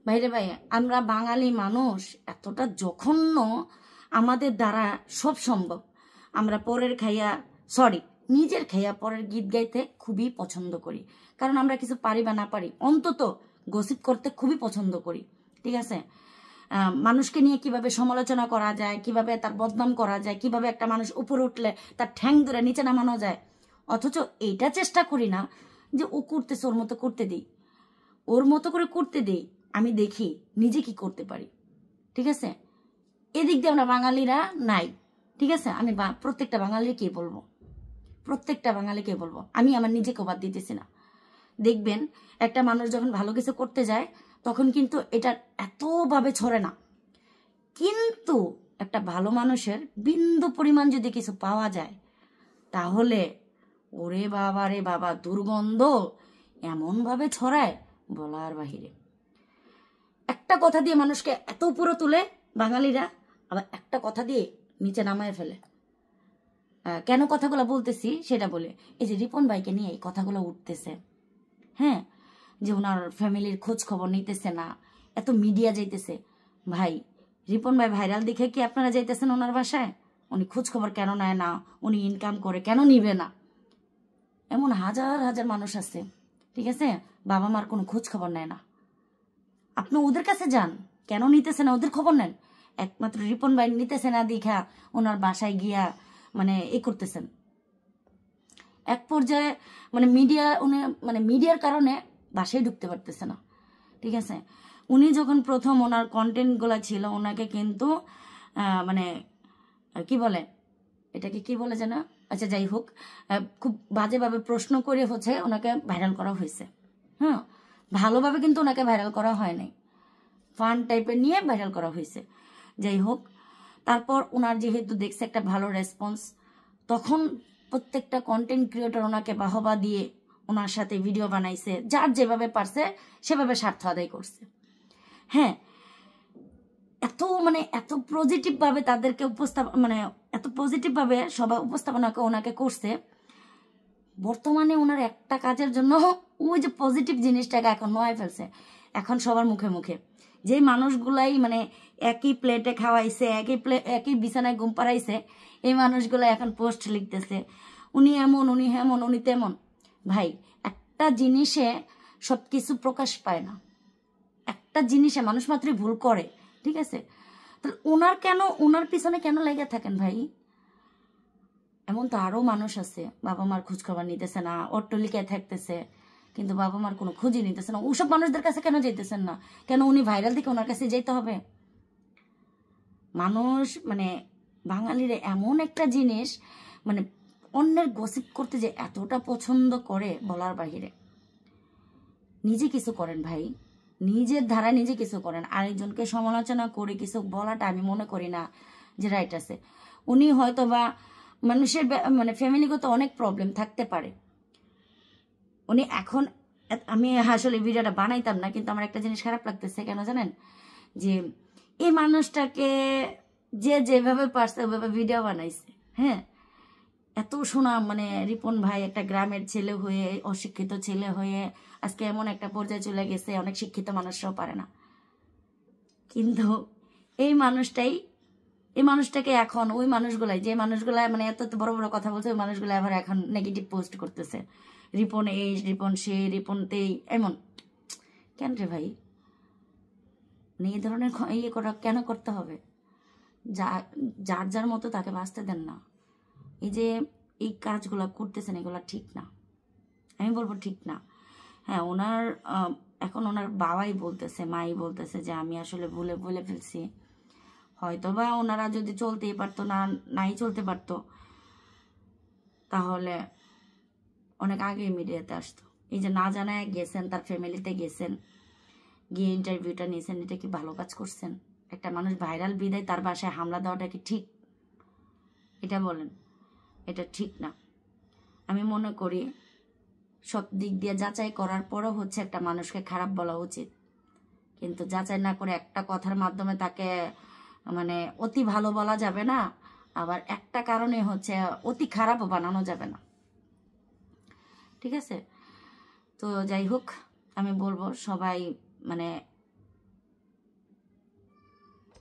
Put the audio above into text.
ভাইরে ভাই, আমরা বাঙালি মানুষ এতটা জঘন্য, আমাদের দ্বারা সব সম্ভব। আমরা পরের খাইয়া নিজের খাইয়া পরের গীত গাইতে খুবই পছন্দ করি, কারণ আমরা কিছু পারি বা না পারি অন্তত গসিপ করতে খুবই পছন্দ করি। ঠিক আছে, মানুষকে নিয়ে কিভাবে সমালোচনা করা যায়, কিভাবে তার বদনাম করা যায়, কিভাবে একটা মানুষ উপরে উঠলে তার ঠ্যাং ধরে নিচে নামানো যায়, অথচ এইটা চেষ্টা করি না যে ও করতেছে ওর মতো করতে দিই, ওর মতো করে করতে দিই, আমি দেখি নিজে কি করতে পারি। ঠিক আছে, এদিক দিয়ে আমরা বাঙালিরা নাই। ঠিক আছে, আমি প্রত্যেকটা বাঙালিকে বলবো, আমি আমার নিজেকে বাদ দিতেছি না। দেখবেন একটা মানুষ যখন ভালো কিছু করতে যায় তখন কিন্তু এটা এতভাবে ছড়ে না, কিন্তু একটা ভালো মানুষের বিন্দু পরিমাণ যদি কিছু পাওয়া যায় তাহলে ওরে বাবা রে বাবা, দুর্গন্ধ এমনভাবে ছড়ায় বলার বাহিরে। একটা কথা দিয়ে মানুষকে এত উপরে তুলে বাঙালিরা, আবার একটা কথা দিয়ে নিচে নামায় ফেলে। কেন কথাগুলো বলতেছি সেটা বলে, এই যে রিপন ভাইকে নিয়ে এই কথাগুলো উঠতেছে, হ্যাঁ, যে ওনার ফ্যামিলির খোঁজ খবর নিতেছে না, এত মিডিয়া যাইতেছে। ভাই, রিপন ভাই ভাইরাল দেখে কি আপনারা যাইতেছেন ওনার বাসায়? উনি খোঁজ খবর কেন নেয় না? উনি ইনকাম করে কেন নিবে না? এমন হাজার হাজার মানুষ আছে, ঠিক আছে, বাবা মার কোনো খোঁজ খবর নেয় না। আপনি ওদের কাছে যান, কেন নিতেছে না ওদের খবর নেন। একমাত্র রিপন ভাই নিতেছে না দেখা ওনার বাসায় গিয়া মানে করতেছেন। এক পর্যায়ে মানে মিডিয়ার কারণে বাসায় ঢুকতে পারতেছে না। ঠিক আছে, উনি যখন প্রথম ওনার কন্টেন্টগুলো ছিল, ওনাকে কিন্তু মানে কি বলে, এটাকে কি বলে যেন, আচ্ছা যাই হোক, খুব বাজেভাবে প্রশ্ন করে হচ্ছে ওনাকে ভাইরাল করা হয়েছে। হ্যাঁ, ভালোভাবে কিন্তু ওনাকে ভাইরাল করা হয় নাই, ফান টাইপের নিয়ে ভাইরাল করা হয়েছে। যাই হোক, তারপর ওনার যেহেতু দেখছে একটা ভালো রেসপন্স, তখন প্রত্যেকটা কন্টেন্ট ক্রিয়েটর ওনাকে বাহবা দিয়ে ওনার সাথে ভিডিও বানাইছে, যার যেভাবে পারছে সেভাবে স্বার্থ আদায় করছে। হ্যাঁ, এত পজিটিভ ভাবে তাদেরকে এত পজিটিভ ভাবে সবাই উপস্থাপনা ওনাকে করছে। বর্তমানে ওনার একটা কাজের জন্য ওই যে পজিটিভ জিনিসটাকে এখন নয় ফেলছে, এখন সবার মুখে মুখে। যে মানুষগুলাই মানে একই প্লেটে খাওয়াইছে, একই বিছানায় ঘুম পাড়াইছে, এই মানুষগুলো এখন পোস্ট লিখতেছে উনি এমন, উনি হেমন, উনি তেমন। ভাই, একটা জিনিসে সবকিছু প্রকাশ পায় না, একটা জিনিসে মানুষ মাত্রই ভুল করে। ঠিক আছে, তাহলে ওনার পিছনে কেন লেগে থাকেন ভাই? এমন তো আরো মানুষ আছে, বাবা মার খোঁজ খবর নিতেছে না, অট্টালিকায় থাকতেছে, কিন্তু বাবা মার কোনো খোঁজই নিতেছে না। ওসব মানুষদের কাছে কেন যাইতেছেন না? কেন উনি ভাইরাল থেকে ওনার কাছে যাইতে হবে? মানুষ বাঙালিরা এমন একটা জিনিস, অন্যের গসিপ করতে যে এতটা পছন্দ করে বলার বাহিরে। নিজে কিছু করেন ভাই, নিজের ধারা নিজে কিছু করেন। আরেকজনকে সমালোচনা করে কিছু বলাটা আমি মনে করি না যে রাইট আছে। উনি হয়তো বা মানুষের ফ্যামিলিগত অনেক প্রবলেম থাকতে পারে। উনি এখন, আমি আসলে ভিডিওটা বানাইতাম না, কিন্তু আমার একটা জিনিস খারাপ লাগতেছে, কেন জানেন? যে এই মানুষটাকে যে যেভাবে পারছে ওইভাবে ভিডিও বানাইছে। হ্যাঁ, এত সুনাম, রিপন ভাই একটা গ্রামের ছেলে হয়ে, অশিক্ষিত ছেলে হয়ে আজকে এমন একটা পর্যায়ে চলে গেছে, অনেক শিক্ষিত মানুষরাও পারে না। কিন্তু এই মানুষটাকে এখন ওই মানুষগুলাই, যে মানুষগুলা এত বড় বড় কথা বলছে, ওই মানুষগুলো আবার এখন নেগেটিভ পোস্ট করতেছে, রিপন এই, রিপন সে, রিপন তেই, এমন। কেন রে ভাই, এই ধরনের করা কেন করতে হবে? যার যার মতো তাকে বাঁচতে দেন না। এই যে এই কাজগুলো করতেছেন, এগুলো ঠিক না, আমি বলবো ঠিক না। হ্যাঁ, এখন ওনার বাবাই বলতেছে, মাই বলতেছে যে আমি আসলে বলে ফেলছি। হয়তো বা ওনারা যদি চলতেই পারতো, নাই চলতে পারতো, তাহলে অনেক আগে মিডিয়াতে আসতো। এই যে না জানায় গেছেন, তার ফ্যামিলিতে গেছেন, গিয়ে ইন্টারভিউটা নিয়েছেন, এটা কি ভালো কাজ করছেন? একটা মানুষ ভাইরাল বিদায় তার বাসায় হামলা দেওয়াটা কি ঠিক? এটা বলেন, এটা ঠিক না। আমি মনে করি সব দিক দিয়ে যাচাই করার পরও একটা মানুষকে খারাপ বলা উচিত, কিন্তু যাচাই না করে একটা কথার মাধ্যমে তাকে অতি ভালো বলা যাবে না, আবার একটা কারণে অতি খারাপও বানানো যাবে না। ঠিক আছে, তো যাই হোক, আমি বলবো সবাই